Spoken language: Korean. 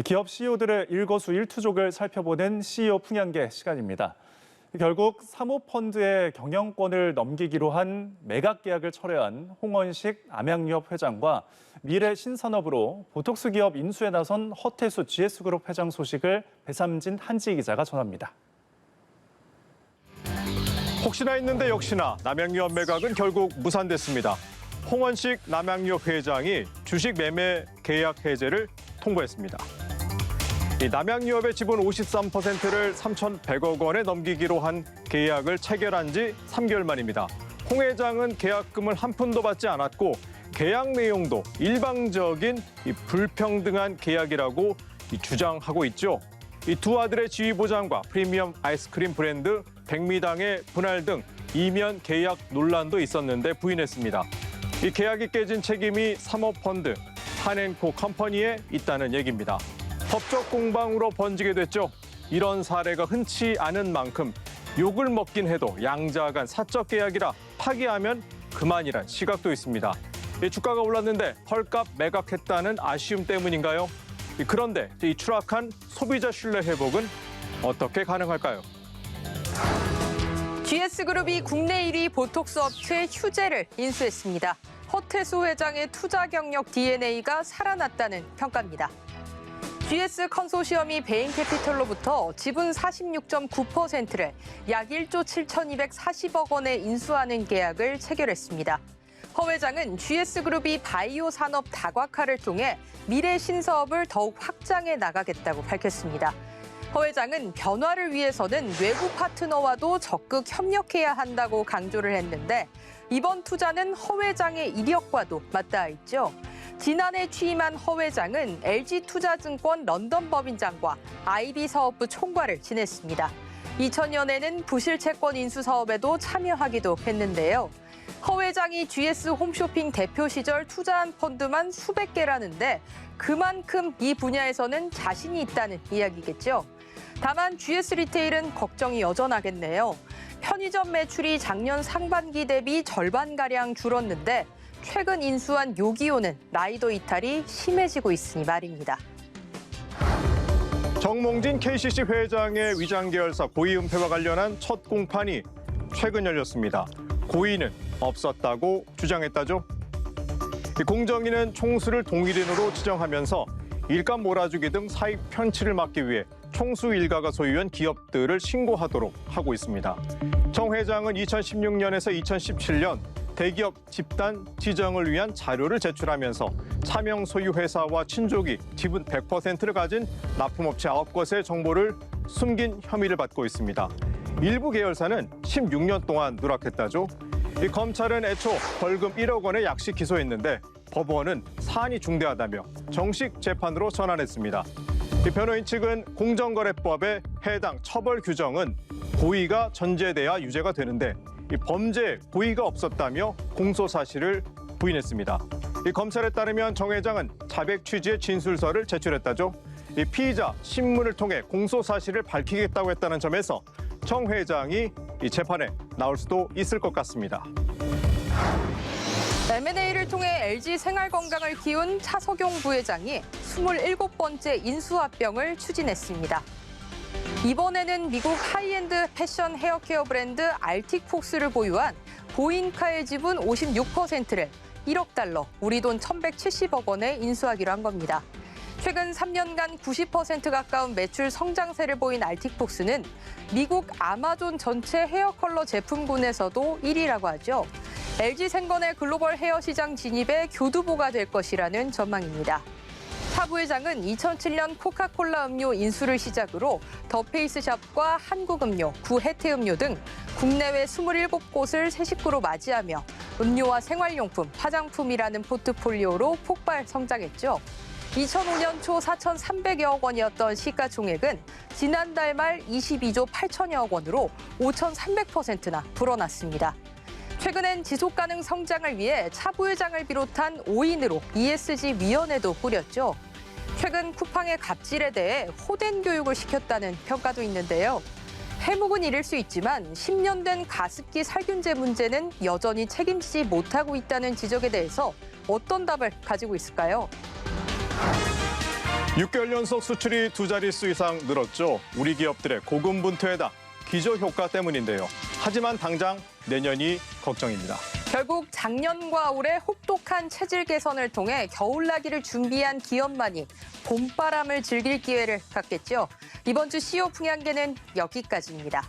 기업 CEO들의 일거수일투족을 살펴보는 CEO 풍향계 시간입니다. 결국 사모펀드의 경영권을 넘기기로 한 매각 계약을 철회한 홍원식 남양유업 회장과 미래신산업으로 보톡스 기업 인수에 나선 허태수 GS그룹 회장 소식을 배삼진 한지희 기자가 전합니다. 혹시나 했는데 역시나 남양유업 매각은 결국 무산됐습니다. 홍원식 남양유업 회장이 주식 매매 계약 해제를 통보했습니다. 이 남양유업의 지분 53%를 3,100억 원에 넘기기로 한 계약을 체결한 지 3개월 만입니다. 홍 회장은 계약금을 한 푼도 받지 않았고 계약 내용도 일방적인 불평등한 계약이라고 주장하고 있죠. 이 두 아들의 지위 보장과 프리미엄 아이스크림 브랜드 백미당의 분할 등 이면 계약 논란도 있었는데 부인했습니다. 이 계약이 깨진 책임이 사모펀드 한앤코 컴퍼니에 있다는 얘기입니다. 법적 공방으로 번지게 됐죠. 이런 사례가 흔치 않은 만큼 욕을 먹긴 해도 양자 간 사적 계약이라 파기하면 그만이란 시각도 있습니다. 주가가 올랐는데 헐값 매각했다는 아쉬움 때문인가요? 그런데 이 추락한 소비자 신뢰 회복은 어떻게 가능할까요? GS그룹이 국내 1위 보톡스 업체 휴재를 인수했습니다. 허태수 회장의 투자 경력 DNA가 살아났다는 평가입니다. GS 컨소시엄이 베인캐피털로부터 지분 46.9%를 약 1조 7,240억 원에 인수하는 계약을 체결했습니다. 허 회장은 GS그룹이 바이오 산업 다각화를 통해 미래 신사업을 더욱 확장해 나가겠다고 밝혔습니다. 허 회장은 변화를 위해서는 외부 파트너와도 적극 협력해야 한다고 강조를 했는데 이번 투자는 허 회장의 이력과도 맞닿아 있죠. 지난해 취임한 허 회장은 LG투자증권 런던 법인장과 IB 사업부 총괄을 지냈습니다. 2000년에는 부실 채권 인수 사업에도 참여하기도 했는데요. 허 회장이 GS 홈쇼핑 대표 시절 투자한 펀드만 수백 개라는데 그만큼 이 분야에서는 자신이 있다는 이야기겠죠. 다만 GS 리테일은 걱정이 여전하겠네요. 편의점 매출이 작년 상반기 대비 절반가량 줄었는데 최근 인수한 요기요는 라이더 이탈이 심해지고 있으니 말입니다. 정몽진 KCC 회장의 위장 계열사 고이은폐와 관련한 첫 공판이 최근 열렸습니다. 고의는 없었다고 주장했다죠. 공정위는 총수를 동일인으로 지정하면서 일감 몰아주기 등 사익 편취를 막기 위해 총수 일가가 소유한 기업들을 신고하도록 하고 있습니다. 정 회장은 2016년에서 2017년 대기업 집단 지정을 위한 자료를 제출하면서 차명 소유 회사와 친족이 지분 100%를 가진 납품업체 9곳의 정보를 숨긴 혐의를 받고 있습니다. 일부 계열사는 16년 동안 누락했다죠. 이 검찰은 애초 벌금 1억 원의 약식 기소했는데 법원은 사안이 중대하다며 정식 재판으로 전환했습니다. 이 변호인 측은 공정거래법의 해당 처벌 규정은 고의가 전제돼야 유죄가 되는데 이 범죄에 고의가 없었다며 공소 사실을 부인했습니다. 이 검찰에 따르면 정 회장은 자백 취지의 진술서를 제출했다죠. 이 피의자 신문을 통해 공소 사실을 밝히겠다고 했다는 점에서 정 회장이 이 재판에 나올 수도 있을 것 같습니다. M&A를 통해 LG 생활건강을 키운 차석용 부회장이 27번째 인수합병을 추진했습니다. 이번에는 미국 하이엔드 패션 헤어케어 브랜드 알틱폭스를 보유한 보인카의 지분 56%를 1억 달러, 우리 돈 1,170억 원에 인수하기로 한 겁니다. 최근 3년간 90% 가까운 매출 성장세를 보인 알틱폭스는 미국 아마존 전체 헤어 컬러 제품군에서도 1위라고 하죠. LG생건의 글로벌 헤어 시장 진입에 교두보가 될 것이라는 전망입니다. 차 부회장은 2007년 코카콜라 음료 인수를 시작으로 더페이스샵과 한국음료, 구해태음료 등 국내외 27곳을 새 식구로 맞이하며 음료와 생활용품, 화장품이라는 포트폴리오로 폭발 성장했죠. 2005년 초 4,300여억 원이었던 시가총액은 지난달 말 22조 8천여억 원으로 5,300%나 불어났습니다. 최근엔 지속가능 성장을 위해 차 부회장을 비롯한 5인으로 ESG 위원회도 꾸렸죠. 최근 쿠팡의 갑질에 대해 호된 교육을 시켰다는 평가도 있는데요. 해묵은 잃을 수 있지만 10년 된 가습기 살균제 문제는 여전히 책임지지 못하고 있다는 지적에 대해서 어떤 답을 가지고 있을까요? 6개월 연속 수출이 두 자릿수 이상 늘었죠. 우리 기업들의 고군분투에다 기저효과 때문인데요. 하지만 당장 내년이 걱정입니다. 결국 작년과 올해 혹독한 체질 개선을 통해 겨울나기를 준비한 기업만이 봄바람을 즐길 기회를 갖겠죠. 이번 주 CEO 풍향계는 여기까지입니다.